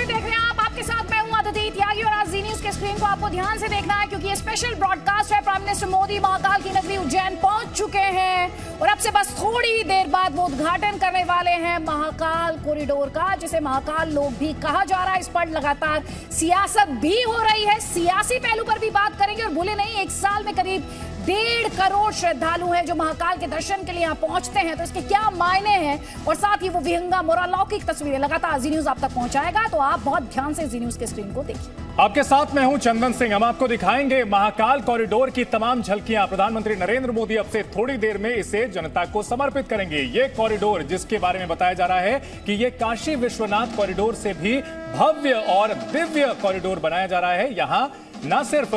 देख रहे हैं आप, आपके साथ मैं हूं अदिति त्यागी और आज जी न्यूज के स्क्रीन को आपको ध्यान से देखना है क्योंकि ये स्पेशल ब्रॉडकास्ट है। प्राइम मिनिस्टर मोदी महाकाल की नगरी उज्जैन पहुंच चुके हैं और अब से बस थोड़ी ही देर बाद वो उद्घाटन करने वाले हैं महाकाल कॉरिडोर का, जिसे महाकाल लोक भी कहा जा रहा है। इस पर लगातार सियासत भी हो रही है, सियासी पहलू पर भी बात करेंगे। और भूले नहीं, एक साल में करीब 1.5 करोड़ श्रद्धालु हैं जो महाकाल के दर्शन के लिए यहाँ पहुंचते हैं, तो इसके क्या मायने हैं और साथ ही वो विहंगम और अलौकिक तस्वीरें लगातार जी न्यूज आप तक पहुंचाएगा, तो आप बहुत ध्यान से जी न्यूज के स्क्रीन को देखिए। आपके साथ मैं हूं चंदन सिंह। हम आपको दिखाएंगे महाकाल कॉरिडोर की तमाम झलकियां। प्रधानमंत्री नरेंद्र मोदी अब से थोड़ी देर में इसे जनता को समर्पित करेंगे। ये कॉरिडोर जिसके बारे में बताया जा रहा है कि ये काशी विश्वनाथ कॉरिडोर से भी भव्य और दिव्य कॉरिडोर बनाया जा रहा है। यहाँ न सिर्फ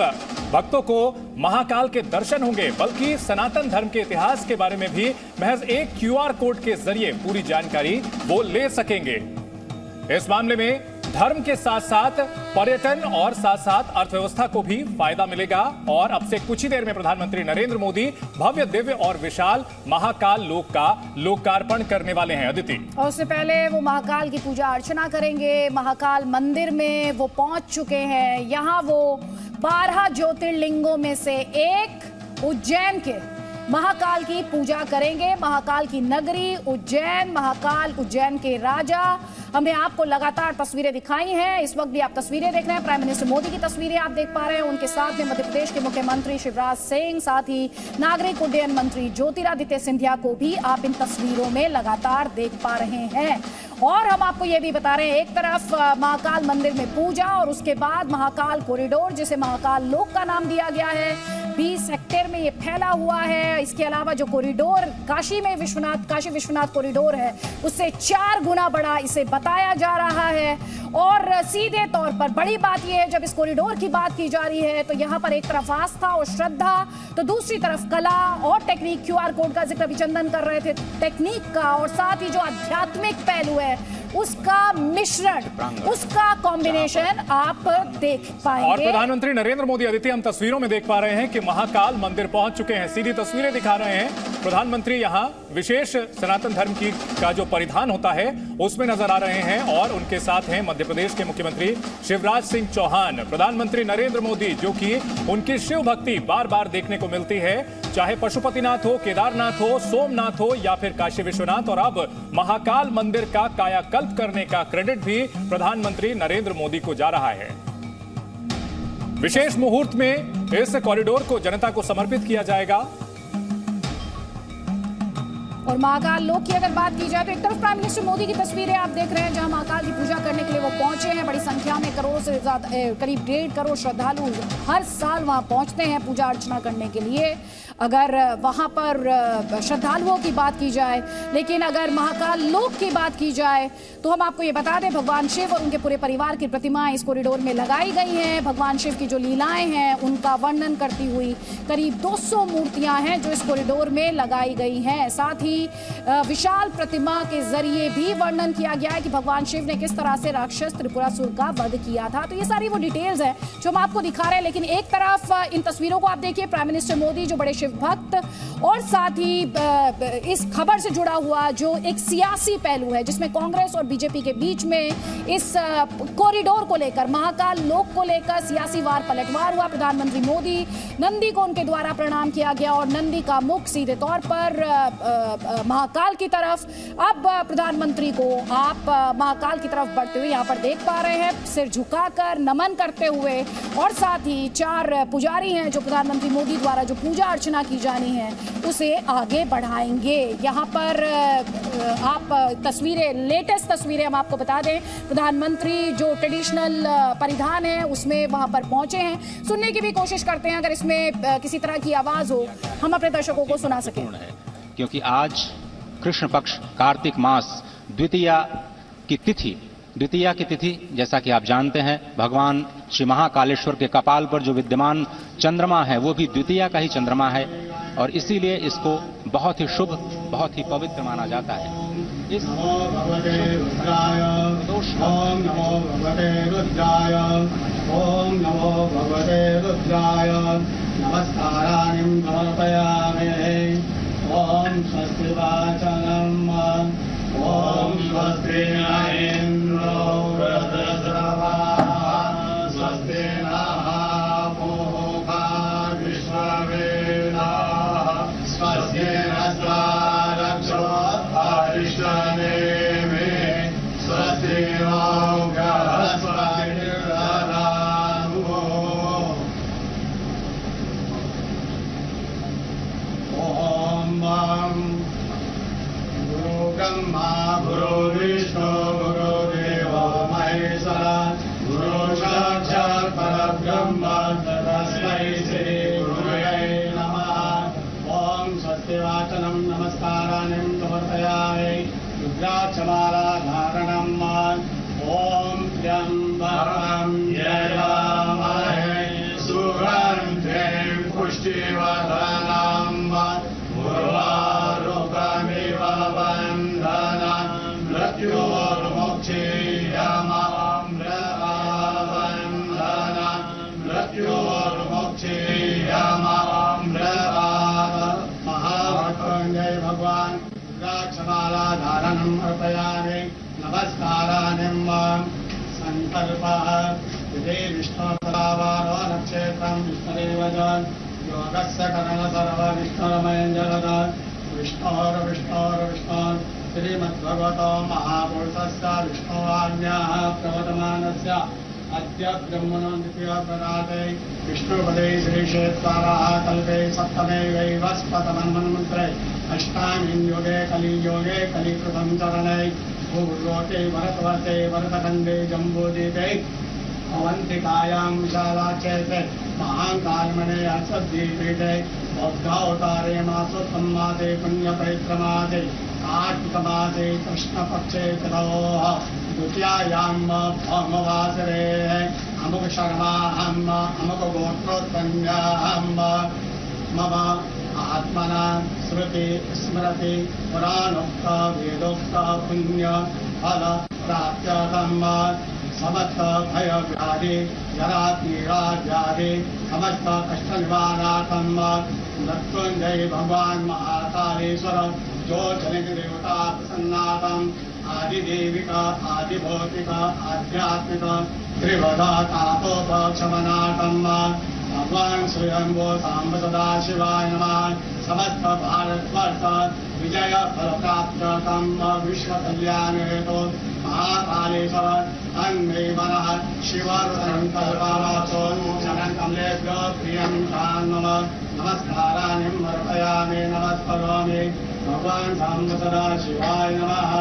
भक्तों को महाकाल के दर्शन होंगे बल्कि सनातन धर्म के इतिहास के बारे में भी महज एक QR कोड के जरिए पूरी जानकारी वो ले सकेंगे। इस मामले में धर्म के साथ साथ पर्यटन और साथ साथ अर्थव्यवस्था को भी फायदा मिलेगा। और अब से कुछ ही देर में प्रधानमंत्री नरेंद्र मोदी भव्य दिव्य और विशाल महाकाल लोक का लोकार्पण करने वाले हैं। अदिति, और उससे पहले वो महाकाल की पूजा अर्चना करेंगे। महाकाल मंदिर में वो पहुंच चुके हैं। यहाँ वो 12 ज्योतिर्लिंगों में से एक उज्जैन के महाकाल की पूजा करेंगे। महाकाल की नगरी उज्जैन, महाकाल उज्जैन के राजा। हमने आपको लगातार तस्वीरें दिखाई हैं, इस वक्त भी आप तस्वीरें देख रहे हैं। प्राइम मिनिस्टर मोदी की तस्वीरें आप देख पा रहे हैं, उनके साथ में मध्य प्रदेश के मुख्यमंत्री शिवराज सिंह, साथ ही नागरिक उड्डयन मंत्री ज्योतिरादित्य सिंधिया को भी आप इन तस्वीरों में लगातार देख पा रहे हैं। और हम आपको ये भी बता रहे हैं, एक तरफ महाकाल मंदिर में पूजा और उसके बाद महाकाल कॉरिडोर, जिसे महाकाल लोक का नाम दिया गया है, 20 हेक्टेयर में ये फैला हुआ है। इसके अलावा जो कॉरिडोर काशी विश्वनाथ कॉरिडोर है, उससे 4 गुना बड़ा इसे बताया जा रहा है। और सीधे तौर पर बड़ी बात यह है, जब इस कॉरिडोर की बात की जा रही है तो यहाँ पर एक तरफ आस्था और श्रद्धा, तो दूसरी तरफ कला और टेक्निक। QR कोड का जिक्र अभिचंदन कर रहे थे, टेक्निक का और साथ ही जो आध्यात्मिक पहलू है उसका मिश्रण, उसका कॉम्बिनेशन आप देख पाएंगे। और प्रधानमंत्री नरेंद्र मोदी, अदिति, हम तस्वीरों में देख पा रहे हैं कि महाकाल मंदिर पहुंच चुके हैं। सीधी तस्वीरें दिखा रहे हैं। प्रधानमंत्री यहाँ विशेष सनातन धर्म का जो परिधान होता है उसमें नजर आ रहे हैं और उनके साथ हैं मध्य प्रदेश के मुख्यमंत्री शिवराज सिंह चौहान। प्रधानमंत्री नरेंद्र मोदी, जो कि उनकी शिव भक्ति बार बार देखने को मिलती है, चाहे पशुपतिनाथ हो, केदारनाथ हो, सोमनाथ हो या फिर काशी विश्वनाथ, और अब महाकाल मंदिर का कायाकल्प करने का क्रेडिट भी प्रधानमंत्री नरेंद्र मोदी को जा रहा है। विशेष मुहूर्त में इस कॉरिडोर को जनता को समर्पित किया जाएगा। और महाकाल लोक की अगर बात की जाए तो एक तरफ प्राइम मिनिस्टर मोदी की तस्वीरें आप देख रहे हैं, जहां महाकाल की पूजा करने के लिए वो पहुंचे हैं। बड़ी संख्या में करोड़ों से ज्यादा, करीब 1.5 करोड़ श्रद्धालु हर साल वहां पहुंचते हैं पूजा अर्चना करने के लिए, अगर वहां पर श्रद्धालुओं की बात की जाए। लेकिन अगर महाकाल लोक की बात की जाए तो हम आपको ये बता दें, भगवान शिव और उनके पूरे परिवार की प्रतिमाएं इस कॉरिडोर में लगाई गई हैं। भगवान शिव की जो लीलाएं हैं उनका वर्णन करती हुई करीब 200 मूर्तियां हैं जो इस कॉरिडोर में लगाई गई हैं। साथ ही विशाल प्रतिमा के जरिए भी वर्णन किया गया है कि भगवान शिव ने किस तरह से राक्षस त्रिपुरासुर का वध किया था। तो ये सारी वो डिटेल्स हैं जो हम आपको दिखा रहे हैं। लेकिन एक तरफ इन तस्वीरों को आप देखिए, प्राइम मिनिस्टर मोदी जो बड़े शिव भक्त, और साथ ही इस खबर से जुड़ा हुआ जो एक सियासी पहलू है जिसमें कांग्रेस और बीजेपी के बीच में इस कॉरिडोर को लेकर, महाकाल लोक को लेकर सियासी वार पलटवार हुआ। प्रधानमंत्री मोदी, नंदी को उनके द्वारा प्रणाम किया गया और नंदी का मुख सीधे तौर पर महाकाल की तरफ। अब प्रधानमंत्री को आप महाकाल की तरफ बढ़ते हुए यहाँ पर देख पा रहे हैं, सिर झुकाकर नमन करते हुए। और साथ ही 4 पुजारी हैं जो प्रधानमंत्री मोदी द्वारा जो पूजा अर्चना की जानी है उसे आगे बढ़ाएंगे। यहाँ पर आप तस्वीरें, लेटेस्ट तस्वीरें हम आपको बता दें, प्रधानमंत्री जो ट्रेडिशनल परिधान है उसमें वहाँ पर पहुंचे हैं। सुनने की भी कोशिश करते हैं, अगर इसमें किसी तरह की आवाज हो हम अपने दर्शकों को सुना सकें। क्योंकि आज कृष्ण पक्ष कार्तिक मास द्वितीया की तिथि, जैसा कि आप जानते हैं, भगवान श्री महाकालेश्वर के कपाल पर जो विद्यमान चंद्रमा है वो भी द्वितीया का ही चंद्रमा है और इसीलिए इसको बहुत ही शुभ, बहुत ही पवित्र माना जाता है। इस ओम नमो भगवते रुद्राय नमस्काराणि समर्पयामि। ओम स्वस्ति वाचनम ओम स्वस्ति न इंद्रो वृद्धस्रवा ब्रह्मा गुरु विष्णु गुरु देव महेश्वर गुरु साक्षात् परब्रह्म तस्मै श्री गुरवे नमः। ओम स्वस्ति वाचनं नमस्काराणि समर्पयामि रुद्राक्षमाला धारणम्। ओम त्र्यम्बकं यजामहे सुगन्धिं पुष्टिवर्धनम् उर्वारुकमिव बन्धनं मृत्योर्मुक्षीयमामृताबन्धनं मृत्योर्मुक्षीयमामृतात्। महामृत्युञ्जय भगवान् रुद्राक्षमाला धारणम् अर्पयामि नमस्काराणि। सङ्कल्पः यदि विष्णुपदावारो नक्षत्रं विष्णुरेव च योगस्य करण सर्व विष्णुरमयं जगद विष्णोर्विष्णोर्विष्णो श्रीमद्भगवतो महापुरुषस्य विष्णुवाण्याः प्रवर्तमानस्य अद्य ब्रह्मणो द्वितीयप्रदाते विष्णुपदे श्रीक्षेत्राः कल्पे सप्तमे वैवस्पतमन्वन्मन्त्रे अष्टामीं योगे कलियोगे कलिकृतं चरणे भूलोके भरतवर्ते भरतखण्डे जम्बूदीपे अवंतिकायां विशालाक्षेत्रे महाकालमणे असद्दीपीठे बौद्धावतारे मासोत्तमासे पुण्यपैत्रमासे कार्तिकमासे कृष्णपक्षे चतुः द्वितीयायां भौमवासरे अमुकशर्माहम् अमुकगोत्रोत्पन्नाहम् मम आत्मना श्रुति स्मृति पुराणोक्त वेदोक्त पुण्य फल प्राप्त्यर्थम् समस्त भय व्याधि जरा पीड़ा व्याधि समस्त कष्ट निवारणार्थम् मृत्युंजय भगवान महाकालेश्वर जो जनित देवता प्रसन्नातम् आदिदेविका आदिभौतिका आध्यात्मिक त्रिवधा तापोपशमनार्थम् भगवान स्वयंभो सांब सदाशिवाय नमः। समस्त भारतवर्ष विजय फल प्राप्त्यर्थं विश्व कल्याण हेतु महाकालेश्वर अन्मे मनः शिव संकल्पमाचो शरण कमलेभ्यो प्रियं मम नमस्काराणि अर्पयामि नमस्करोमि भगवान सांब सदाशिवाय नमः।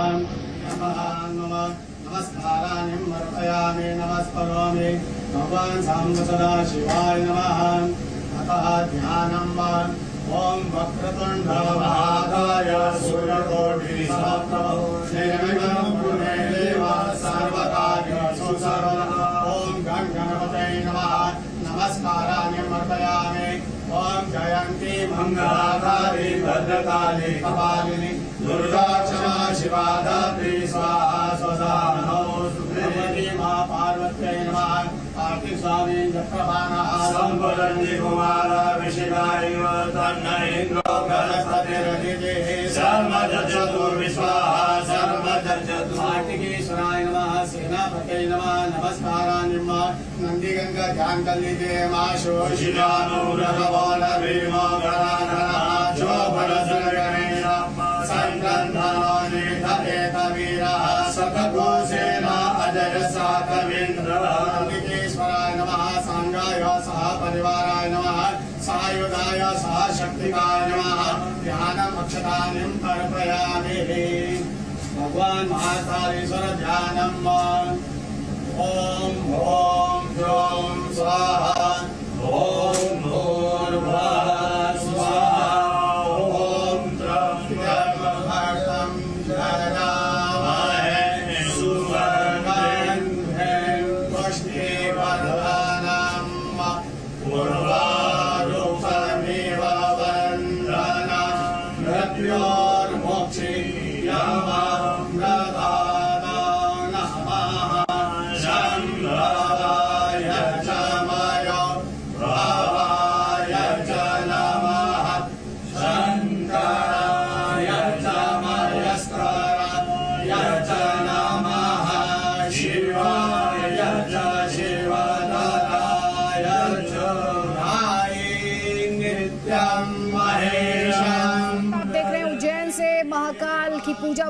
नमस्काराणि अर्पयामि नमस्करोमि भगवान सांब सदाशिवाय नमः। अतः ध्यानम्। ओम वक्रतुंड महाकाय सूर्यकोटि समप्रभ निर्विघ्नं कुरु मे देव सर्वकार्येषु सर्वदा। ओम गणपतये नमः। नमस्काराणि अर्पयामि। ओम जयंती मंगलाकारि भद्रकाली कपालिनी दुर्गा क्षमा शिवा धात्री स्वाहा स्वधा नमोस्तुते। मां पार्वत्यै नमः। कार्तिक स्वामी चक्रपाणः संवदन्ति कुमार विशिखाय तन्नैन्द्रो बृहस्पतिरदितिः सर्वचतुर्विश्वाः कार्तिकेश्वराय नमः। सेनापतये नमः। नमस्काराणि। नंदीगंगा ध्यान कलिते मां शोषितानुरभवो भीमो गणाधरः शोभनसुरगणेश संक्रन्धनो निधते वीरः सकघोषेण अजय साकवीन्द्रः। कार्तिकेश्वराय नमः। सांगाय सह परिवाराय नमः। सायुधाय सह शक्तिकाय नमः। ध्यानम् अक्षतानि अर्पयामि। भगवान महाकालेश्वर ध्यानम्। ओम ओम ह्रौं स्वाहा। ओम भूर्भुवः स्वाहा। ओम त्र्यम्बकं यजामहे सुगन्धिं पुष्टिवर्धनम् उर्वारुकमिव बन्धनं मृत्योर्मुक्षीयमामृतात्। नमः शम्भो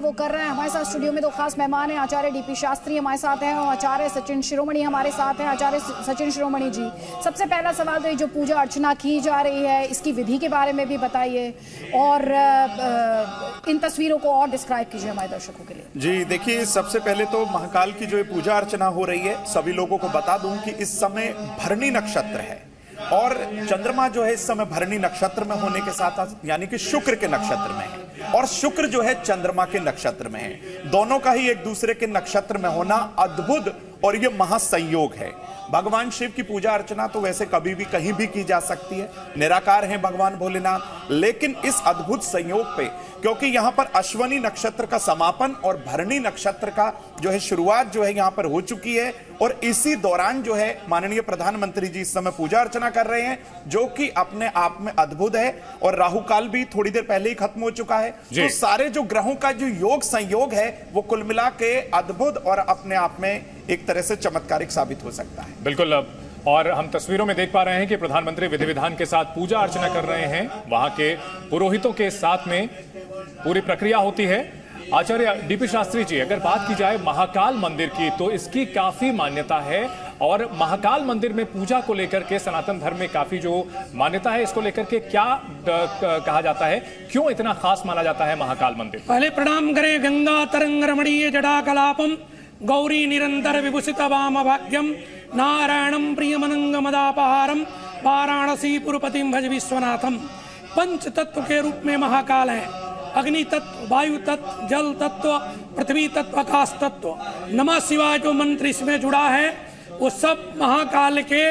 वो कर रहे हैं। हमारे साथ स्टूडियो में दो खास मेहमान हैं, आचार्य डीपी शास्त्री हमारे साथ हैं और आचार्य सचिन शिरोमणि हमारे साथ हैं। आचार्य सचिन शिरोमणि जी, सबसे पहला सवाल तो ये जो पूजा अर्चना की जा रही है इसकी विधि के बारे में भी बताइए और इन तस्वीरों को और डिस्क्राइब कीजिए हमारे दर्शकों के लिए। जी देखिए, सबसे पहले तो महाकाल की जो ये पूजा अर्चना हो रही है, सभी लोगों को बता दूं कि इस समय भरणी नक्षत्र है और चंद्रमा जो है इस समय भरणी नक्षत्र में होने के साथ यानी कि शुक्र के नक्षत्र में है और शुक्र जो है चंद्रमा के नक्षत्र में है। दोनों का ही एक दूसरे के नक्षत्र में होना अद्भुत और ये महासंयोग है। भगवान शिव की पूजा अर्चना तो वैसे कभी भी कहीं भी की जा सकती है, निराकार हैं भगवान भोलेनाथ, लेकिन इस अद्भुत संयोग पे क्योंकि यहां पर अश्वनी नक्षत्र का समापन और भरणी नक्षत्र का जो है शुरुआत जो है यहां पर हो चुकी है और इसी दौरान जो है माननीय प्रधानमंत्री जी इस समय पूजा अर्चना कर रहे हैं जो कि अपने आप में अद्भुत है और राहु काल भी थोड़ी देर पहले ही खत्म हो चुका है। तो सारे जो ग्रहों का जो योग संयोग है वो कुल मिला के अद्भुत और अपने आप में एक तरह से चमत्कारिक साबित हो सकता है। बिल्कुल, और हम तस्वीरों में देख पा रहे हैं कि प्रधानमंत्री विधि विधान के साथ पूजा अर्चना कर रहे हैं, वहां के पुरोहितों के साथ में पूरी प्रक्रिया होती है। आचार्य डीपी शास्त्री जी, अगर बात की जाए महाकाल मंदिर की तो इसकी काफी मान्यता है और महाकाल मंदिर में पूजा को लेकर के सनातन धर्म में काफी जो मान्यता है इसको लेकर के क्या कहा जाता है, क्यों इतना खास माना जाता है महाकाल मंदिर? पहले प्रणाम करें गंगा तरंग रमणीय जड़ा कलापम गौरी निरंतर विभूषित वाम भाग्यम नारायणम प्रियमनंग मदापहारम वाराणसी पुरपतिम भज विश्वनाथम। पंच तत्व के रूप में महाकाल है, अग्नि तत्व, वायु तत्व, जल तत्व, पृथ्वी तत्व, आकाश तत्व। नमः शिवाय जो मंत्र इसमें जुड़ा है वो सब महाकाल के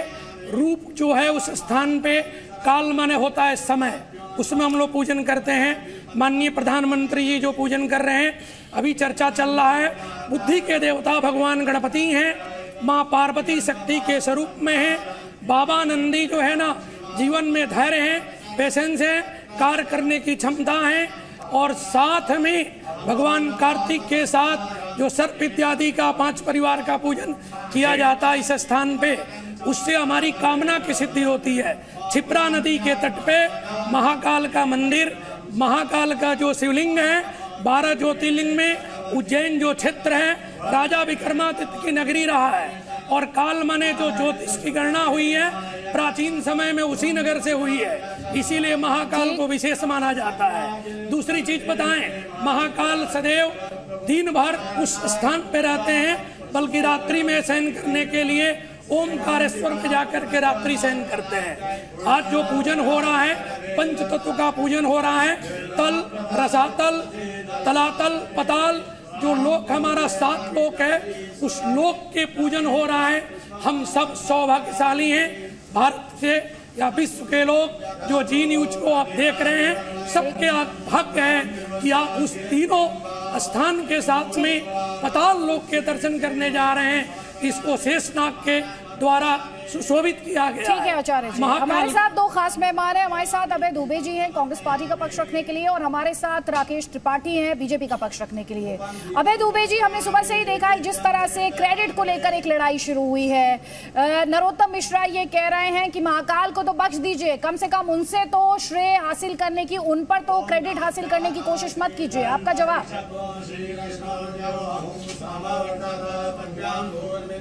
रूप जो है उस स्थान पे काल माने होता है समय, उसमें हम लोग पूजन करते हैं। माननीय प्रधानमंत्री जी जो पूजन कर रहे हैं, अभी चर्चा चल रहा है, बुद्धि के देवता भगवान गणपति हैं, माँ पार्वती शक्ति के स्वरूप में हैं, बाबा नंदी जो है ना जीवन में धैर्य है, पेशेंस है, कार्य करने की क्षमता है और साथ में भगवान कार्तिक के साथ जो सर्प इत्यादि का 5 परिवार का पूजन किया जाता है इस स्थान पे, उससे हमारी कामना की सिद्धि होती है। क्षिप्रा नदी के तट पे महाकाल का मंदिर, महाकाल का जो शिवलिंग है, 12 ज्योतिर्लिंग में उज्जैन जो क्षेत्र है राजा विक्रमादित्य की नगरी रहा है और काल माने जो ज्योतिष की गणना हुई है प्राचीन समय में उसी नगर से हुई है, इसीलिए महाकाल को विशेष माना जाता है। दूसरी चीज बताएं, महाकाल सदैव दिन भर उस स्थान पे रहते हैं, बल्कि रात्रि में शयन करने के लिए ओमकारेश्वर में जाकर के रात्रि शयन करते हैं। आज जो पूजन हो रहा है, पंच तत्व का पूजन हो रहा है, तल, रसातल, तलातल, पताल, जो लोक हमारा 7 लोक है उस लोक के पूजन हो रहा है। हम सब सौभाग्यशाली हैं, भारत से या विश्व के लोग जो जी न्यूज को आप देख रहे हैं, सबके भाग्य है कि आप उस तीनों स्थान के साथ में पताल लोक के दर्शन करने जा रहे हैं। इसको शेषनाग के द्वारा सुशोभित किया गया। ठीक है आचार्य जी, हमारे साथ दो खास मेहमान हैं। हमारे साथ अभय दुबे जी हैं कांग्रेस पार्टी का पक्ष रखने के लिए और हमारे साथ राकेश त्रिपाठी हैं बीजेपी का पक्ष रखने के लिए। अभय दुबे जी, हमने सुबह से ही देखा है जिस तरह से क्रेडिट को लेकर एक लड़ाई शुरू हुई है। नरोत्तम मिश्रा ये कह रहे हैं कि महाकाल को तो बख्श दीजिए, कम से कम उनसे तो श्रेय हासिल करने की, उन पर तो क्रेडिट हासिल करने की कोशिश मत कीजिए। आपका जवाब?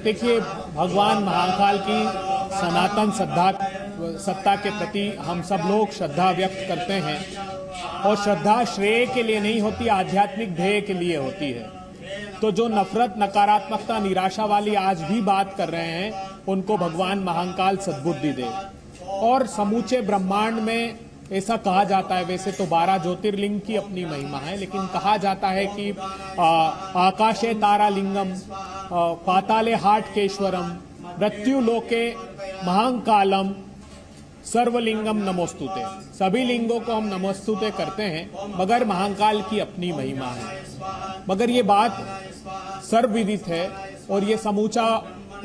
देखिए, भगवान महाकाल की सनातन सत्ता के प्रति हम सब लोग श्रद्धा व्यक्त करते हैं और श्रद्धा श्रेय के लिए नहीं होती, आध्यात्मिक ध्येय के लिए होती है। तो जो नफरत, नकारात्मकता, निराशा वाली आज भी बात कर रहे हैं, उनको भगवान महाकाल सद्बुद्धि दे। और समूचे ब्रह्मांड में ऐसा कहा जाता है, वैसे तो 12 ज्योतिर्लिंग की अपनी महिमा है, लेकिन कहा जाता है कि आकाशे तारालिंगम, पाताले हाटकेश्वरम, मृत्यु लोके महाकालम, सर्वलिंगम नमोस्तुते। सभी लिंगों को हम नमोस्तुते करते हैं, मगर महाकाल की अपनी महिमा है। मगर ये बात सर्वविदित है और ये समूचा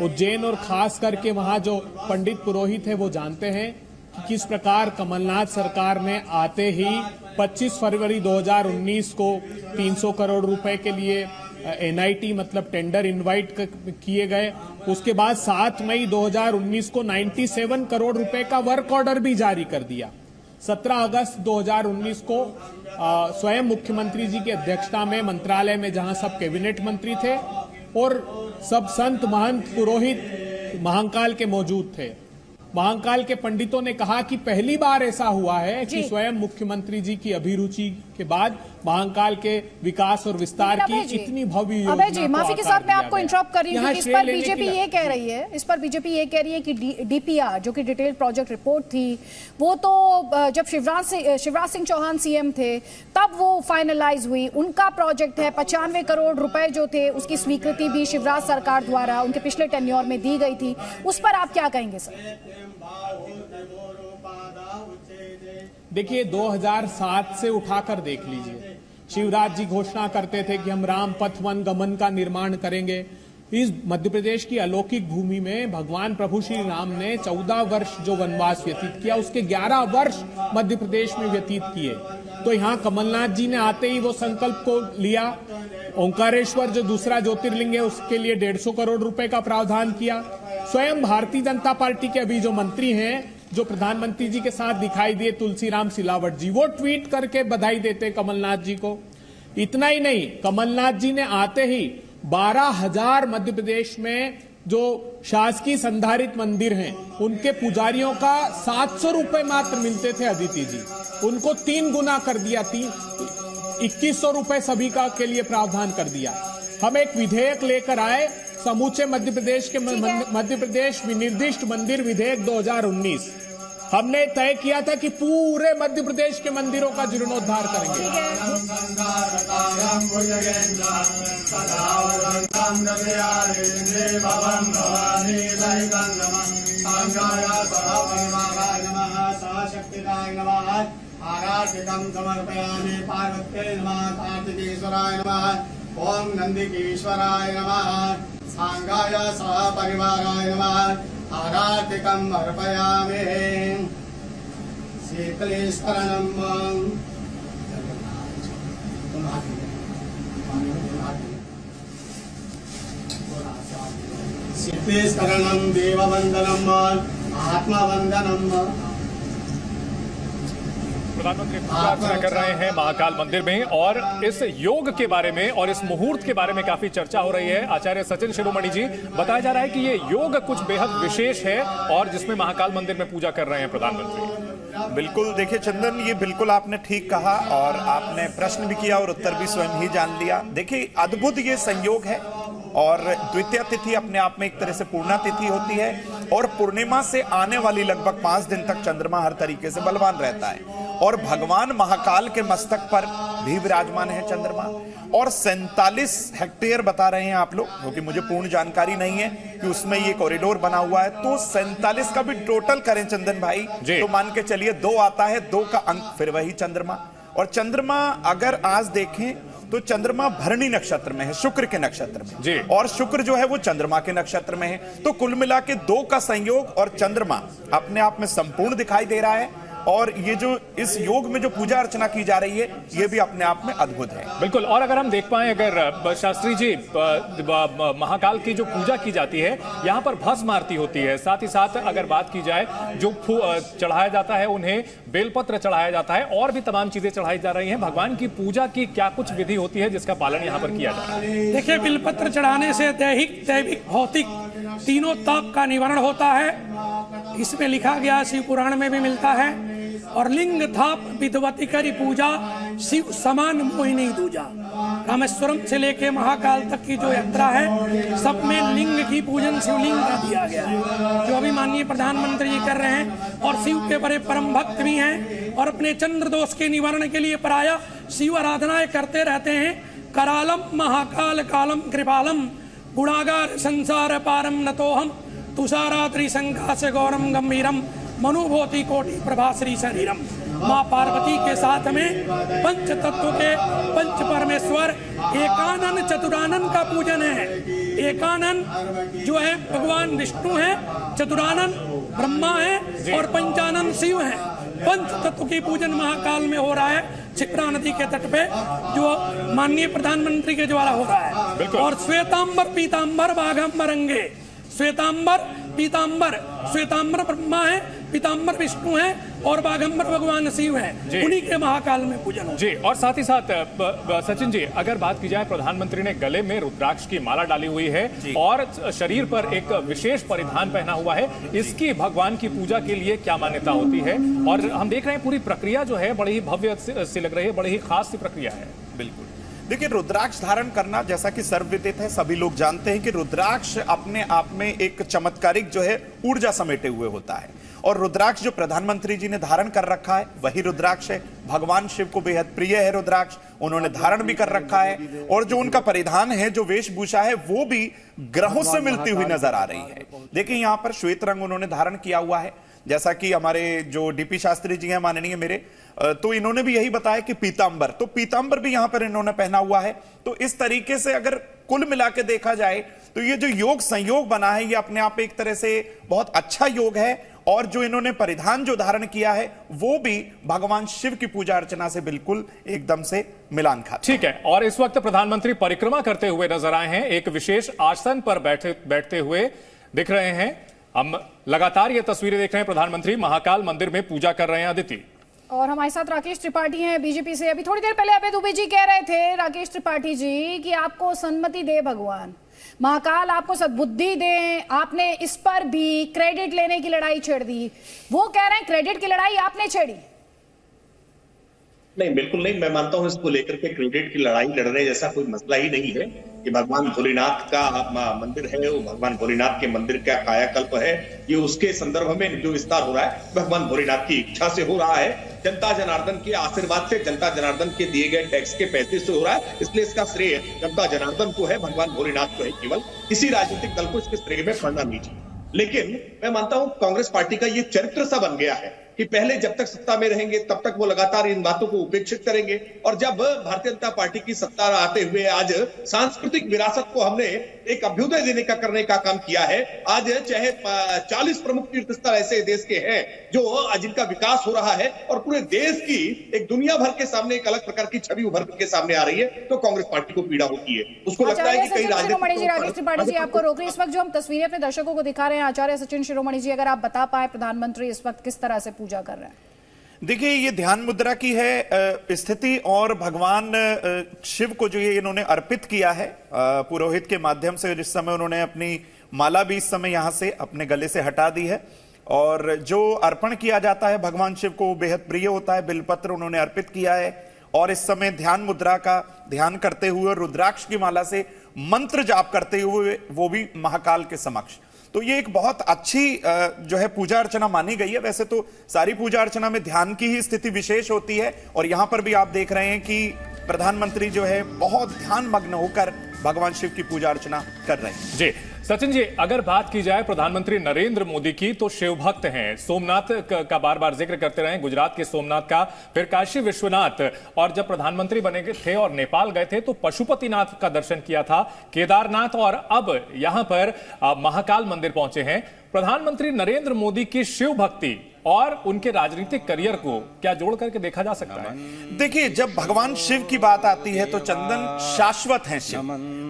उज्जैन और खास करके वहाँ जो पंडित पुरोहित है वो जानते हैं कि किस प्रकार कमलनाथ सरकार ने आते ही 25 फरवरी 2019 को 300 करोड़ रुपए के लिए NIT मतलब टेंडर इनवाइट किए गए। उसके बाद 7 मई 2019 को 97 करोड़ रुपए का वर्क ऑर्डर भी जारी कर दिया। 17 अगस्त 2019 को स्वयं मुख्यमंत्री जी की अध्यक्षता में मंत्रालय में जहां सब कैबिनेट मंत्री थे और सब संत महंत पुरोहित महाकाल के मौजूद थे, महाकाल के पंडितों ने कहा कि पहली बार ऐसा हुआ है कि स्वयं मुख्यमंत्री जी की अभिरुचि के बाद महाकाल के विकास और विस्तार की इतनी भव्य योजना। अभय जी, माफी के साथ मैं आपको इंटरप्ट कर रही हूँ। इस पर बीजेपी ये कह रही है, कि डीपीआर जो कि डिटेल प्रोजेक्ट रिपोर्ट थी, वो तो जब शिवराज सिंह चौहान सीएम थे तब वो फाइनलाइज हुई। उनका प्रोजेक्ट है, 95 करोड़ रुपए जो थे उसकी स्वीकृति भी शिवराज सरकार द्वारा उनके पिछले टेन्योर में दी गई थी। उस पर आप क्या कहेंगे सर? देखिए, 2007 से उठाकर देख लीजिए, शिवराज जी घोषणा करते थे कि हम राम पथ वन गमन का निर्माण करेंगे। इस मध्य प्रदेश की अलौकिक भूमि में भगवान प्रभु श्री राम ने 14 वर्ष जो वनवास व्यतीत किया, उसके 11 वर्ष मध्य प्रदेश में व्यतीत किए। तो यहाँ कमलनाथ जी ने आते ही वो संकल्प को लिया। ओंकारेश्वर जो दूसरा ज्योतिर्लिंग है उसके लिए 150 करोड़ रुपए का प्रावधान किया। स्वयं भारतीय जनता पार्टी के अभी जो मंत्री हैं, जो प्रधानमंत्री जी के साथ दिखाई दिए, तुलसीराम सिलावट जी, वो ट्वीट करके बधाई देते कमलनाथ जी को। इतना ही नहीं, कमलनाथ जी ने आते ही 12,000 मध्य प्रदेश में जो शासकीय संधारित मंदिर हैं उनके पुजारियों का 700 रुपए मात्र मिलते थे अदिति जी, उनको 3 गुना कर दिया, 2100 रुपए सभी का के लिए प्रावधान कर दिया। हम एक विधेयक लेकर आए, समूचे मध्य प्रदेश विनिर्दिष्ट मंदिर विधेयक 2019। हमने तय किया था कि पूरे मध्य प्रदेश के मंदिरों का जीर्णोद्धार करेंगे। समर्पयामि पार्वत्यै नमः, कार्तिकेश्वराय नमः, ओम नंदिकेश्वराय नमः, सांगाय सहपरिवाराय नमः, आराधिकम् अर्पयामि। शीतलेश्वरम् शीतलेश्वरम् देववंदनम् आत्मवंदनम्। प्रधानमंत्री पूजा अर्चना कर रहे हैं महाकाल मंदिर में, और इस योग के बारे में और इस मुहूर्त के बारे में काफी चर्चा हो रही है। आचार्य सचिन शिरोमणि जी, बताया जा रहा है कि ये योग कुछ बेहद विशेष है और जिसमें महाकाल मंदिर में पूजा कर रहे हैं प्रधानमंत्री। बिल्कुल, देखिए चंदन, ये बिल्कुल आपने ठीक कहा और आपने प्रश्न भी किया और उत्तर भी स्वयं ही जान लिया। देखिए, अद्भुत ये संयोग है और द्वितीय तिथि अपने आप में एक तरह से पूर्णा तिथि होती है और पूर्णिमा से आने वाली लगभग 5 दिन तक चंद्रमा हर तरीके से बलवान रहता है और भगवान महाकाल के मस्तक पर भी विराजमान है चंद्रमा। और 47 हेक्टेयर बता रहे हैं आप लोग, क्योंकि मुझे पूर्ण जानकारी नहीं है कि उसमें ये कॉरिडोर बना हुआ है। तो 47 का भी टोटल करें चंदन भाई तो मान के चलिए 2 आता है, 2 का अंक फिर वही चंद्रमा। और चंद्रमा अगर आज देखें तो चंद्रमा भरणी नक्षत्र में है, शुक्र के नक्षत्र में, और शुक्र जो है वो चंद्रमा के नक्षत्र में है। तो कुल मिला के 2 का संयोग और चंद्रमा अपने आप में संपूर्ण दिखाई दे रहा है। और ये जो इस योग में जो पूजा अर्चना की जा रही है ये भी अपने आप में अद्भुत है। बिल्कुल, और अगर हम देख पाए, अगर शास्त्री जी, महाकाल की जो पूजा की जाती है यहाँ पर भस्म आरती होती है, साथ ही साथ अगर बात की जाए जो चढ़ाया जाता है, उन्हें बेलपत्र चढ़ाया जाता है और भी तमाम चीजें चढ़ाई जा रही हैं। भगवान की पूजा की क्या कुछ विधि होती है जिसका पालन यहाँ पर किया जाता है? देखिए, बेलपत्र चढ़ाने से दैहिक, दैविक, भौतिक तीनों ताप का निवारण होता है। इसमें लिखा गया, शिव पुराण में भी मिलता है। और लिंग थाप विधवती करी पूजा, शिव समान मोहि नहीं दूजा। रामेश्वरम से लेके महाकाल तक की जो यात्रा है, सब में लिंग की पूजन शिवलिंग का दिया गया है, जो अभी माननीय प्रधानमंत्री जी कर रहे हैं। और शिव के बड़े परम भक्त भी हैं और अपने चंद्र दोष के निवारण के लिए प्रायः शिव आराधनाएं करते रहते हैं। करालम महाकाल कालम कृपालम, गुणागार संसार पारम नतोहम, तुषारात्रि शंका से गौरम गंभीरम, मनुभूति कोटि प्रभाश्री शरीरम। माँ पार्वती के साथ में पंच तत्व के पंच परमेश्वर एकानन चतुरानन का पूजन है। एकानन जो है भगवान विष्णु है, चतुरानन ब्रह्मा है और पंचानन शिव है। पंच तत्व की पूजन महाकाल में हो रहा है, क्षिप्रा नदी के तट पे, जो माननीय प्रधानमंत्री के द्वारा हो रहा है। और श्वेतांबर पीतांबर बाघंबर अंगे, श्वेतांबर पीतांबर, श्वेतांबर ब्रह्मा है, पीताम्बर विष्णु हैं और बागंबर भगवान शिव हैं, उन्हीं के महाकाल में पूजन होता है। जी, और साथ ही साथ सचिन जी, अगर बात की जाए, प्रधानमंत्री ने गले में रुद्राक्ष की माला डाली हुई है और शरीर पर एक विशेष परिधान पहना हुआ है, इसकी भगवान की पूजा के लिए क्या मान्यता होती है? और हम देख रहे हैं पूरी प्रक्रिया जो है बड़ी ही भव्य सी लग रही है, बड़ी ही खास सी प्रक्रिया है। बिल्कुल, देखिए, रुद्राक्ष धारण करना जैसा कि सर्वविदित है, सभी लोग जानते हैं कि रुद्राक्ष अपने आप में एक चमत्कारिक जो है ऊर्जा समेटे हुए होता है। और रुद्राक्ष जो प्रधानमंत्री जी ने धारण कर रखा है वही रुद्राक्ष है। भगवान शिव को बेहद प्रिय है रुद्राक्ष, उन्होंने धारण भी कर रखा है। और जो उनका परिधान है, जो वेशभूषा है, वो भी ग्रहों से मिलती हुई नजर आ रही है। देखिए, यहां पर श्वेत रंग उन्होंने धारण किया हुआ है, जैसा कि हमारे जो डीपी शास्त्री जी हैं माननीय मेरे, तो इन्होंने भी यही बताया कि पीतांबर, तो पीतांबर भी यहां पर इन्होंने पहना हुआ है। तो इस तरीके से अगर कुल मिला के देखा जाए तो ये जो योग संयोग बना है, ये अपने आप एक तरह से बहुत अच्छा योग है। और जो इन्होंने परिधान जो धारण किया है वो भी भगवान शिव की पूजा अर्चना से बिल्कुल एकदम से मिलान खाता। ठीक है, और इस वक्त प्रधानमंत्री परिक्रमा करते हुए नजर आए हैं, एक विशेष आसन पर बैठते हुए दिख रहे हैं। हम लगातार ये तस्वीरें देख रहे हैं, प्रधानमंत्री महाकाल मंदिर में पूजा कर रहे हैं। अदिति, और हमारे साथ राकेश त्रिपाठी हैं बीजेपी से। अभी थोड़ी देर पहले अभय दुबे जी कह रहे थे, राकेश त्रिपाठी जी, कि आपको सन्मति दे भगवान महाकाल, आपको सद्बुद्धि दे। आपने इस पर भी क्रेडिट लेने की लड़ाई छेड़ दी। वो कह रहे हैं क्रेडिट की लड़ाई आपने छेड़ी। नहीं, बिल्कुल नहीं। मैं मानता हूं इसको लेकर के क्रेडिट की लड़ाई लड़ने जैसा कोई मसला ही नहीं है। ये भगवान भोलेनाथ का मंदिर है, वो भगवान भोलेनाथ के मंदिर का कायाकल्प है। ये उसके संदर्भ में जो विस्तार हो रहा है भगवान भोलेनाथ की इच्छा से हो रहा है, जनता जनार्दन के आशीर्वाद से, जनता जनार्दन के दिए गए टैक्स के पैसे से हो रहा है। इसलिए इसका श्रेय जनता जनार्दन को है, भगवान भोलेनाथ को है। केवल किसी राजनीतिक दल को इसके श्रेय में पड़ना नहीं चाहिए। लेकिन मैं मानता हूं कांग्रेस पार्टी का ये चरित्र सा बन गया है कि पहले जब तक सत्ता में रहेंगे तब तक वो लगातार इन बातों को उपेक्षित करेंगे, और जब भारतीय जनता पार्टी की सत्ता आते हुए आज सांस्कृतिक विरासत को हमने एक अभ्युदय देने का करने का काम किया है। आज चाहे 40 प्रमुख तीर्थ स्थल ऐसे देश के हैं जो जिनका विकास हो रहा है और पूरे देश की एक दुनिया भर के सामने एक अलग प्रकार की छवि उभर के सामने आ रही है, तो कांग्रेस पार्टी को पीड़ा होती है। उसको लगता है कि कई राकेश त्रिपाठी जी आपको रोक रही। इस वक्त जो हम तस्वीरें अपने दर्शकों को दिखा रहे हैं, आचार्य सचिन शिरोमणि जी, अगर आप बता पाए प्रधानमंत्री इस वक्त किस तरह से पूजा कर रहे हैं? देखिए, ये ध्यान मुद्रा की है स्थिति, और भगवान शिव को जो ये इन्होंने अर्पित किया है पुरोहित के माध्यम से, जिस समय उन्होंने अपनी माला भी इस समय यहां से अपने गले से हटा दी है। और जो अर्पण किया जाता है भगवान शिव को बेहद प्रिय होता है, बिलपत्र उन्होंने अर्पित किया है। और इस समय ध्यान मुद्रा का ध्यान करते हुए रुद्राक्ष की माला से मंत्र जाप करते हुए, वो भी महाकाल के समक्ष। तो ये एक बहुत अच्छी जो है पूजा अर्चना मानी गई है। वैसे तो सारी पूजा अर्चना में ध्यान की ही स्थिति विशेष होती है, और यहां पर भी आप देख रहे हैं कि प्रधानमंत्री जो है बहुत ध्यान मग्न होकर भगवान शिव की पूजा अर्चना कर रहे हैं। जी सचिन जी, अगर बात की जाए प्रधानमंत्री नरेंद्र मोदी की, तो शिव भक्त हैं, सोमनाथ का बार बार जिक्र करते रहे, गुजरात के सोमनाथ का, फिर काशी विश्वनाथ, और जब प्रधानमंत्री बने थे और नेपाल गए थे तो पशुपतिनाथ का दर्शन किया था, केदारनाथ, और अब यहां पर महाकाल मंदिर पहुंचे हैं। प्रधानमंत्री नरेंद्र मोदी की शिव भक्ति और उनके राजनीतिक करियर को क्या जोड़ करके देखा जा सकता है? देखिए, जब भगवान शिव की बात आती है तो चंदन शाश्वत हैं शिव।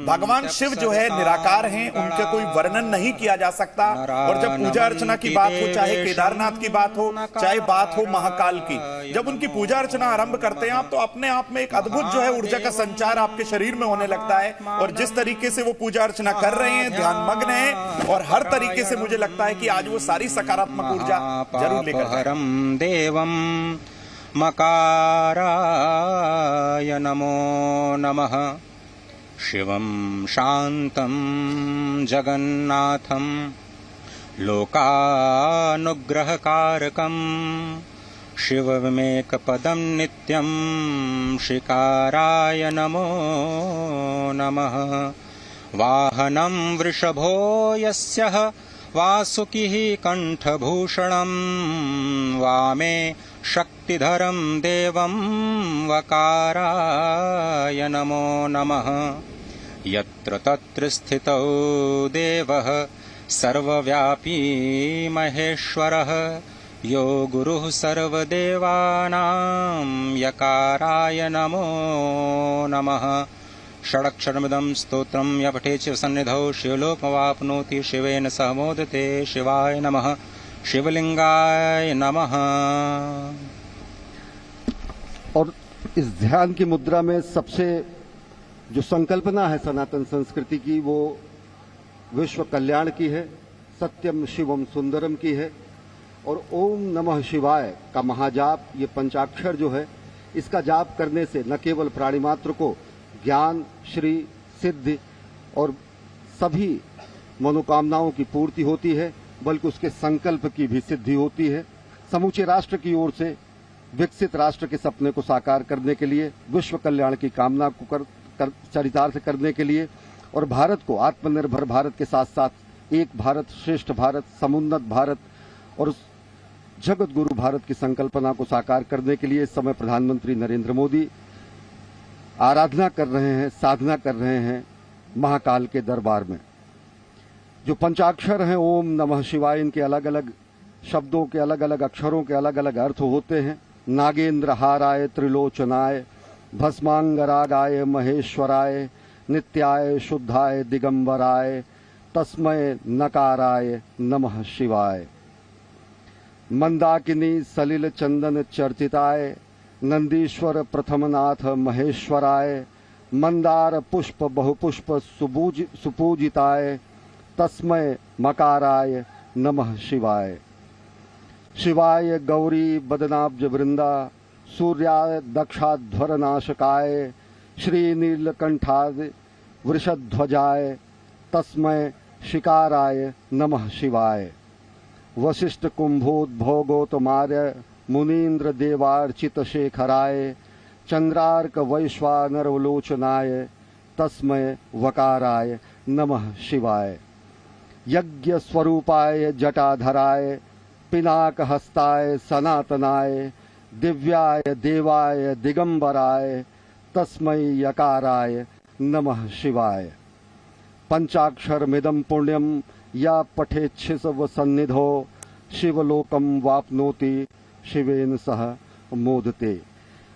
भगवान शिव जो है निराकार हैं, उनका कोई वर्णन नहीं किया जा सकता। और जब पूजा अर्चना की बात हो, चाहे केदारनाथ की बात हो, चाहे बात हो महाकाल की, जब उनकी पूजा अर्चना आरंभ करते हैं आप, तो अपने आप में एक अद्भुत जो है ऊर्जा का संचार आपके शरीर में होने लगता है। और जिस तरीके से वो पूजा अर्चना कर रहे हैं, ध्यान मग्न है, और हर तरीके से मुझे लगता है कि आज वो सारी सकारात्मक ऊर्जा जरूर हरम देवम मकाराय नमो नमः। शिवं शांतं जगन्नाथं लोकानुग्रहकारकं शिवमेकपदं नित्यं शिकाराय नमो नमः। वाहनं वृषभो यस्यः वासुकिः कंठभूषणं वामे शक्तिधरं देवं वकाराय नमो नमः। यत्र तत्र स्थितो देवः सर्वव्यापी महेश्वरः यो गुरुः सर्वदेवानां यकाराय नमो नमः। षडक्षरमिदं स्तोत्रं यः पठेत् शिवसन्निधौ शिवलोकमवाप्नोति शिवेन सह मोदते। शिवाय नमः। शिवलिंगाय नमः। और इस ध्यान की मुद्रा में सबसे जो संकल्पना है सनातन संस्कृति की, वो विश्व कल्याण की है, सत्यम शिवम सुंदरम की है। और ओम नमः शिवाय का महाजाप, ये पंचाक्षर जो है, इसका जाप करने से न केवल प्राणी मात्र को ज्ञान, श्री, सिद्धि और सभी मनोकामनाओं की पूर्ति होती है, बल्कि उसके संकल्प की भी सिद्धि होती है। समूचे राष्ट्र की ओर से विकसित राष्ट्र के सपने को साकार करने के लिए, विश्व कल्याण की कामना को चरितार्थ करने के लिए और भारत को आत्मनिर्भर भारत के साथ साथ एक भारत श्रेष्ठ भारत, समुन्नत भारत और जगत गुरु भारत की संकल्पना को साकार करने के लिए इस समय प्रधानमंत्री नरेंद्र मोदी आराधना कर रहे हैं, साधना कर रहे हैं महाकाल के दरबार में। जो पंचाक्षर हैं ओम नमः शिवाय, इनके अलग अलग शब्दों के अलग अलग अक्षरों के अलग अलग अर्थ होते हैं। नागेंद्र हाराय त्रिलोचनाय, भस्मांगरागाय महेश्वराय, नित्याय शुद्धाय दिगंबराय, तस्मय नकाराय नमः शिवाय। मंदाकिनी सलिल चंदन चर्चिताय, नंदीश्वर प्रथमनाथ महेश्वराय, मंदार पुष्प बहुपुष्प सुपूजिताय, तस्मय मकाराय नमः शिवाय। शिवाय गौरी बदनाब्ज वृंदा, सूर्याय दक्षाध्वर नाशकाय, श्री नीलकंठाय वृषध्वजाय, तस्मय शिकाराय नमः शिवाय। वशिष्ठ कुंभोद्भोगोतमार्य, मुनीन्द्र देवार्चित शेखराय, चंद्रार्क वैश्वानरवलोचनाय, तस्मय वकाराय नमः शिवाय। यज्ञ स्वरूपाय जटाधराय, पिनाक हस्ताय सनातनाय, दिव्याय देवाय दिगंबराय, तस्मै यकाराय नमः शिवाय। पंचाक्षरमिदं पुण्यं या पठेच्छिव सन्निधो, शिवलोकम वाप्नोति शिवेन सह मोदते।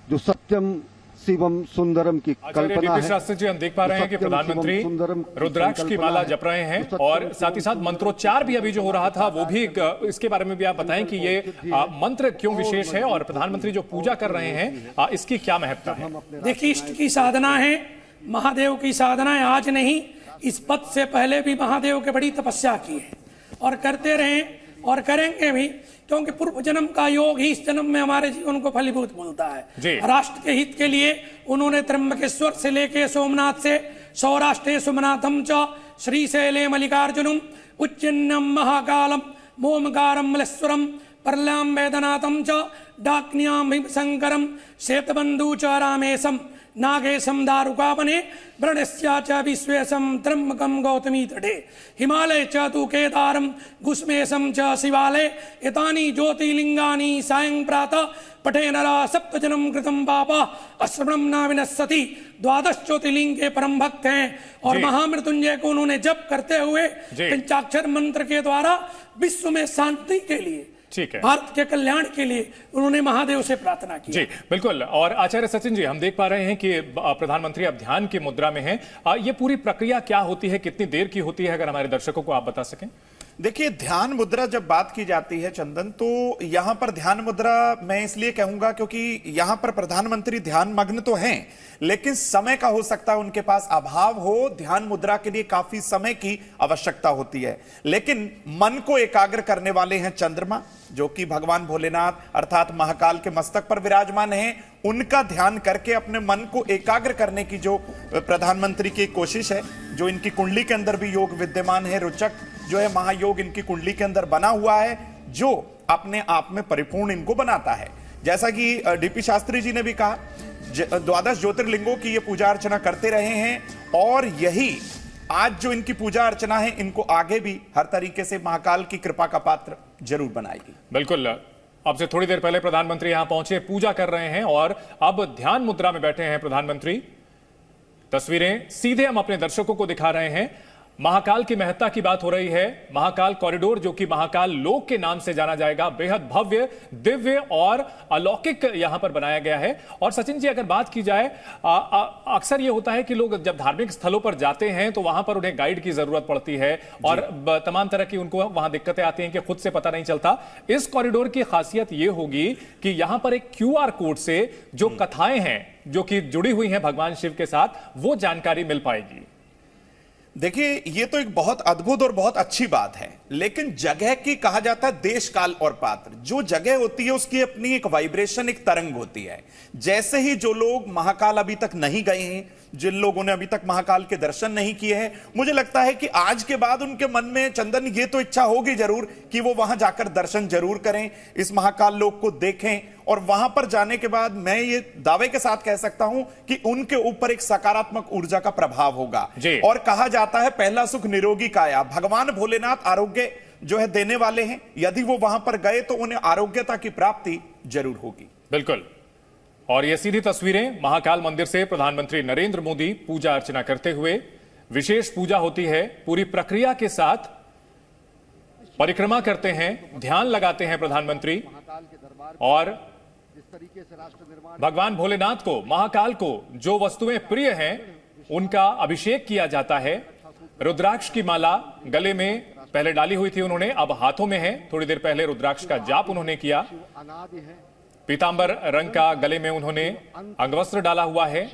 जो सत्यम शिवम सुंदरम की कल्पना है। शास्त्री जी, हम देख पा रहे हैं कि प्रधानमंत्री रुद्राक्ष की माला जप रहे हैं और साथ ही साथ मंत्रोच्चार भी अभी जो हो रहा था वो भी, इसके बारे में भी आप बताएं कि ये मंत्र क्यों विशेष है और प्रधानमंत्री जो पूजा कर रहे हैं इसकी क्या महत्ता है। देखिए, इष्ट की साधना है, महादेव की साधना है। आज नहीं, इस पद से पहले भी महादेव के बड़ी तपस्या की है और करते रहे और करेंगे भी, क्योंकि पूर्व जन्म का योग ही इस जन्म में हमारे जीवन को फलीभूत बोलता है। राष्ट्र के हित के लिए उन्होंने त्र्यंबकेश्वर से लेके सोमनाथ से सौराष्ट्रे सुमनाथम च, श्रीशैले मल्लिकार्जुनम, उज्जैन्यम महाकालम, मोमकारम मलेश्वरम, परलाम वेदनाथम च, डाक्न्याम भीमशंकरम, श्वेतबंधु च रामेशम, नागेशम दारुकावने, व्रणस्या च विश्वेशम, त्र्यंबकम गौतमी तटे, हिमालय च तु केदारम, गुष्मेशम च शिवालय, एतानि ज्योतिर्लिंगानि सायं प्रातः पठे नरः सप्तजन्म कृतं पापः अश्रवणं न विनश्यति। 12 ज्योतिर्लिंग के परम भक्त हैं और महामृत्युंजय को उन्होंने जप करते हुए पंचाक्षर मंत्र के द्वारा विश्व में शांति के लिए, ठीक है, भारत के कल्याण के लिए उन्होंने महादेव से प्रार्थना की। जी बिल्कुल। और आचार्य सचिन जी, हम देख पा रहे हैं कि प्रधानमंत्री अब ध्यान की मुद्रा में हैं। ये पूरी प्रक्रिया क्या होती है, कितनी देर की होती है, अगर हमारे दर्शकों को आप बता सकें। देखिए, ध्यान मुद्रा जब बात की जाती है चंदन, तो यहां पर ध्यान मुद्रा मैं इसलिए कहूंगा क्योंकि यहां पर प्रधानमंत्री ध्यान मग्न तो हैं, लेकिन समय का हो सकता है उनके पास अभाव हो। ध्यान मुद्रा के लिए काफी समय की आवश्यकता होती है, लेकिन मन को एकाग्र करने वाले हैं चंद्रमा, जो कि भगवान भोलेनाथ अर्थात महाकाल के मस्तक पर विराजमान हैं। उनका ध्यान करके अपने मन को एकाग्र करने की जो प्रधानमंत्री की कोशिश है, जो इनकी कुंडली के अंदर भी योग विद्यमान है, रोचक जो है महायोग इनकी कुंडली के अंदर बना हुआ है, जो अपने आप में परिपूर्ण इनको बनाता है। जैसा कि डीपी शास्त्री जी ने भी कहा, 12 ज्योतिर्लिंगों की ये पूजा अर्चना करते रहे हैं और यही आज जो इनकी पूजा अर्चना है, इनको आगे भी हर तरीके से महाकाल की कृपा का पात्र जरूर बनाएगी। बिल्कुल। अब से थोड़ी देर पहले प्रधानमंत्री यहां पहुंचे, पूजा कर रहे हैं और अब ध्यान मुद्रा में बैठे हैं प्रधानमंत्री। तस्वीरें सीधे हम अपने दर्शकों को दिखा रहे हैं। महाकाल की महत्ता की बात हो रही है। महाकाल कॉरिडोर, जो कि महाकाल लोक के नाम से जाना जाएगा, बेहद भव्य, दिव्य और अलौकिक यहां पर बनाया गया है। और सचिन जी, अगर बात की जाए, अक्सर ये होता है कि लोग जब धार्मिक स्थलों पर जाते हैं तो वहां पर उन्हें गाइड की जरूरत पड़ती है और तमाम तरह की उनको वहां दिक्कतें आती हैं कि खुद से पता नहीं चलता। इस कॉरिडोर की खासियत ये होगी कि यहां पर एक QR कोड से जो कथाएं हैं जो कि जुड़ी हुई हैं भगवान शिव के साथ, वो जानकारी मिल पाएगी। देखिए, ये तो एक बहुत अद्भुत और बहुत अच्छी बात है, लेकिन जगह की कहा जाता है देश, काल और पात्र। जो जगह होती है उसकी अपनी एक वाइब्रेशन, एक तरंग होती है। जैसे ही जो लोग महाकाल अभी तक नहीं गए हैं, जिन लोगों ने अभी तक महाकाल के दर्शन नहीं किए हैं, मुझे लगता है कि आज के बाद उनके मन में चंदन ये तो इच्छा होगी जरूर कि वो वहां जाकर दर्शन जरूर करें, इस महाकाल लोक को देखें। और वहां पर जाने के बाद मैं ये दावे के साथ कह सकता हूं कि उनके ऊपर एक सकारात्मक ऊर्जा का प्रभाव होगा। और कहा जाता है पहला सुख निरोगी काया। भगवान भोलेनाथ आरोग्य जो है देने वाले हैं। यदि वो वहां पर गए तो उन्हें आरोग्यता की प्राप्ति जरूर होगी। बिल्कुल। और ये सीधी तस्वीरें महाकाल मंदिर से प्रधानमंत्री नरेंद्र मोदी पूजा अर्चना करते हुए। विशेष पूजा होती है, पूरी प्रक्रिया के साथ परिक्रमा करते हैं, ध्यान लगाते हैं प्रधानमंत्री और भगवान भोलेनाथ को, महाकाल को जो वस्तुएं प्रिय हैं उनका अभिषेक किया जाता है। रुद्राक्ष की माला गले में पहले डाली हुई थी उन्होंने, अब हाथों में है। थोड़ी देर पहले रुद्राक्ष का जाप उन्होंने किया। पीतांबर रंग का गले में उन्होंने अंगवस्त्र डाला हुआ है।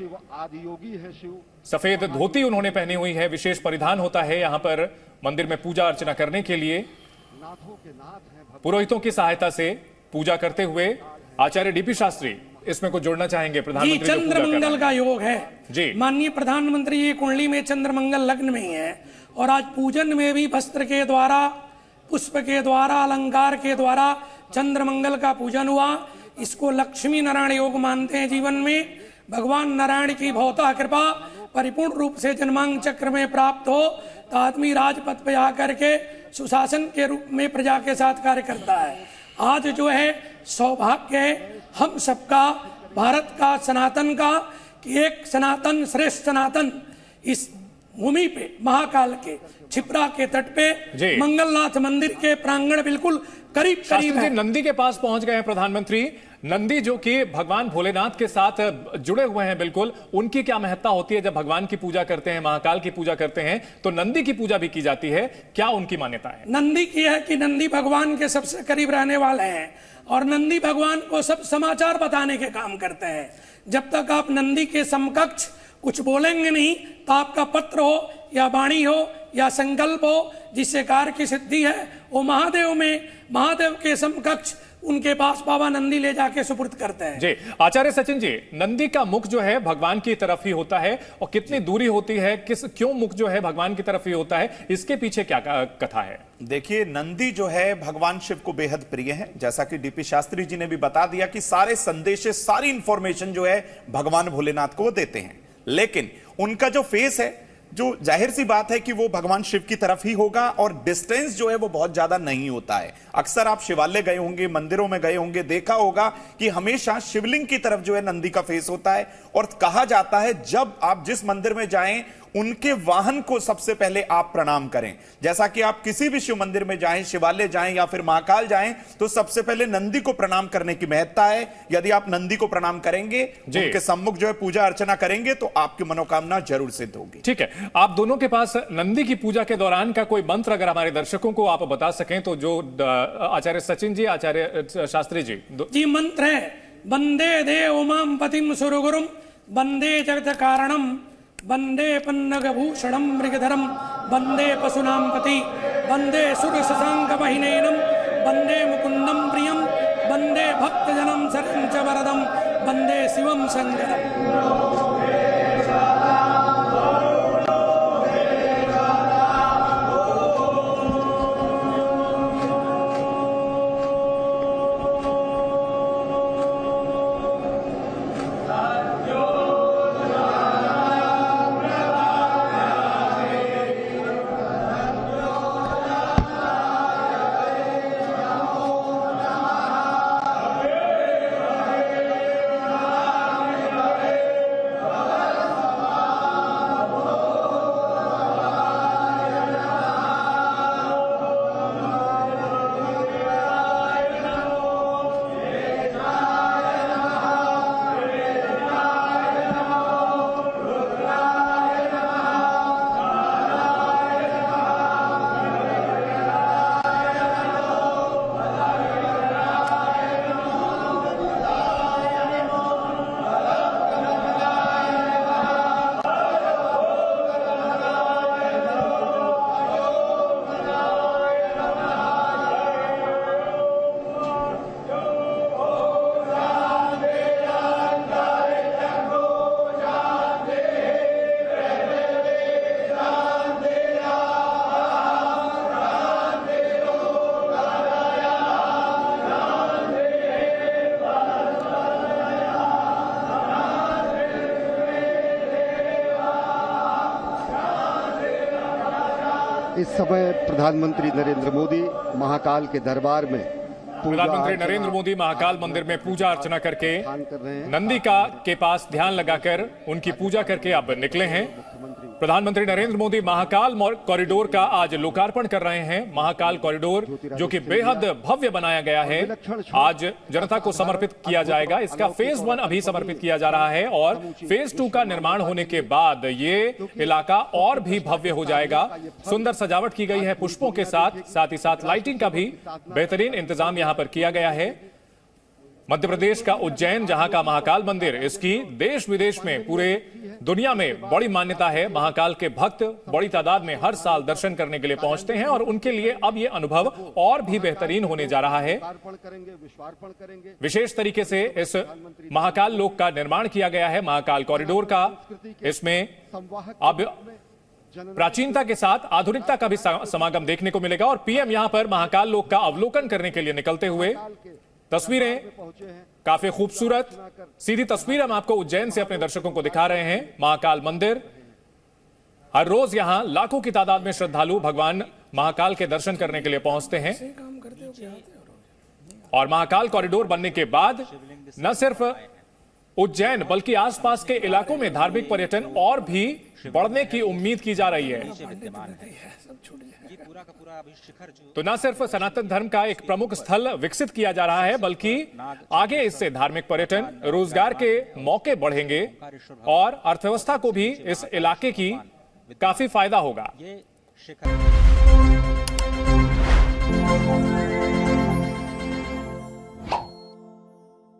सफेद धोती उन्होंने पहनी हुई है। विशेष परिधान होता है यहां पर मंदिर में पूजा अर्चना करने के लिए। पुरोहितों की सहायता से पूजा करते हुए आचार्य डीपी शास्त्री इसमें कुछ जोड़ना चाहेंगे? प्रधानमंत्री चंद्रमंगल का योग है जी। माननीय प्रधानमंत्री ये कुंडली में चंद्रमंगल लग्न में ही है और आज पूजन में भी वस्त्र के द्वारा, पुष्प के द्वारा, अलंकार के द्वारा चंद्रमंगल का पूजन हुआ। इसको लक्ष्मी नारायण योग मानते हैं जीवन में। भगवान नारायण की भौता कृपा परिपूर्ण रूप से जन्मांग चक्र में प्राप्त हो तो आदमी राजपथ पे आकर के सुशासन के रूप में प्रजा के साथ कार्य करता है। आज जो है सौभाग्य है हम सबका, भारत का, सनातन का, कि एक सनातन श्रेष्ठ सनातन इस भूमि पे, महाकाल के छिपरा के तट पे, मंगलनाथ मंदिर के प्रांगण बिल्कुल करीब करीब है। नंदी के पास पहुंच गए हैं प्रधानमंत्री। नंदी जो कि भगवान भोलेनाथ के साथ जुड़े हुए हैं बिल्कुल, उनकी क्या महत्ता होती है? जब भगवान की पूजा करते हैं, महाकाल की पूजा करते हैं, तो नंदी की पूजा भी की जाती है, क्या उनकी मान्यता है? नंदी की है कि नंदी भगवान के सबसे करीब रहने वाले हैं और नंदी भगवान को सब समाचार बताने के काम करते हैं। जब तक आप नंदी के समकक्ष कुछ बोलेंगे नहीं तो आपका पत्र हो या वाणी हो या संकल्प हो जिससे कार्य की सिद्धि है, वो महादेव में, महादेव के समकक्ष उनके पास बाबा नंदी ले जाके सुपुर्द करते हैं। जी आचार्य सचिन जी, नंदी का मुख जो है भगवान की तरफ ही होता है और कितनी दूरी होती है, क्यों मुख जो है भगवान की तरफ ही होता है, इसके पीछे क्या कथा है? देखिए, नंदी जो है भगवान शिव को बेहद प्रिय है। जैसा कि डीपी शास्त्री जी ने भी बता दिया कि सारे संदेश, सारी इंफॉर्मेशन जो है भगवान भोलेनाथ को देते हैं। लेकिन उनका जो फेस है, जो जाहिर सी बात है कि वो भगवान शिव की तरफ ही होगा और डिस्टेंस जो है वो बहुत ज्यादा नहीं होता है। अक्सर आप शिवालय गए होंगे, मंदिरों में गए होंगे, देखा होगा कि हमेशा शिवलिंग की तरफ जो है नंदी का फेस होता है। और कहा जाता है जब आप जिस मंदिर में जाएं उनके वाहन को सबसे पहले आप प्रणाम करें। जैसा कि आप किसी भी शिव मंदिर में जाएं, शिवालय जाएं या फिर महाकाल जाएं, तो सबसे पहले नंदी को प्रणाम करने की महत्ता है। यदि आप नंदी को प्रणाम करेंगे, उनके सम्मुख जो है पूजा अर्चना करेंगे, तो आपकी मनोकामना जरूर सिद्ध होगी। ठीक है, आप दोनों के पास नंदी की पूजा के दौरान का कोई मंत्र अगर हमारे दर्शकों को आप बता सकें तो, जो आचार्य सचिन जी, आचार्य शास्त्री जी मंत्र है, वंदे देव उमां पतिम सुरगुरुम, वंदे जगत कारणम, वंदे पन्नगभूषणम मृगधरम, वंदे पशुनाम पति, वंदे सुर शशांक वहिनैनम, वंदे मुकुंदम प्रियम, वंदे भक्तजनम शरणं च वरदम, वंदे शिवम शंकरम। इस समय प्रधानमंत्री नरेंद्र मोदी महाकाल के दरबार में प्रधानमंत्री नरेंद्र मोदी महाकाल मंदिर में पूजा अर्चना करके नंदी के पास ध्यान लगाकर उनकी पूजा करके अब निकले हैं। प्रधानमंत्री नरेंद्र मोदी महाकाल कॉरिडोर का आज लोकार्पण कर रहे हैं। महाकाल कॉरिडोर जो कि बेहद भव्य बनाया गया है, आज जनता को समर्पित किया जाएगा। इसका फेज 1 अभी समर्पित किया जा रहा है और फेज 2 का निर्माण होने के बाद ये इलाका और भी भव्य हो जाएगा। सुंदर सजावट की गई है पुष्पों के साथ ही साथ लाइटिंग का भी बेहतरीन इंतजाम यहां पर किया गया है। मध्य प्रदेश का उज्जैन जहां का महाकाल मंदिर, इसकी देश विदेश में पूरे दुनिया में बड़ी मान्यता है। महाकाल के भक्त बड़ी तादाद में हर साल दर्शन करने के लिए पहुंचते हैं और उनके लिए अब यह अनुभव और भी बेहतरीन होने जा रहा है। विशेष तरीके से इस महाकाल लोक का निर्माण किया गया है, महाकाल कॉरिडोर का। इसमें अब प्राचीनता के साथ आधुनिकता का भी समागम देखने को मिलेगा और पीएम यहां पर महाकाल लोक का अवलोकन करने के लिए निकलते हुए तस्वीरें काफी खूबसूरत सीधी तस्वीर हम आपको उज्जैन से अपने दर्शकों को दिखा रहे हैं। महाकाल मंदिर, हर रोज यहां लाखों की तादाद में श्रद्धालु भगवान महाकाल के दर्शन करने के लिए पहुंचते हैं और महाकाल कॉरिडोर बनने के बाद न सिर्फ उज्जैन बल्कि आसपास के इलाकों में धार्मिक पर्यटन और भी बढ़ने की उम्मीद की जा रही है। तो न सिर्फ सनातन धर्म का एक प्रमुख स्थल विकसित किया जा रहा है बल्कि आगे इससे धार्मिक पर्यटन, रोजगार के मौके बढ़ेंगे और अर्थव्यवस्था को भी इस इलाके की काफी फायदा होगा।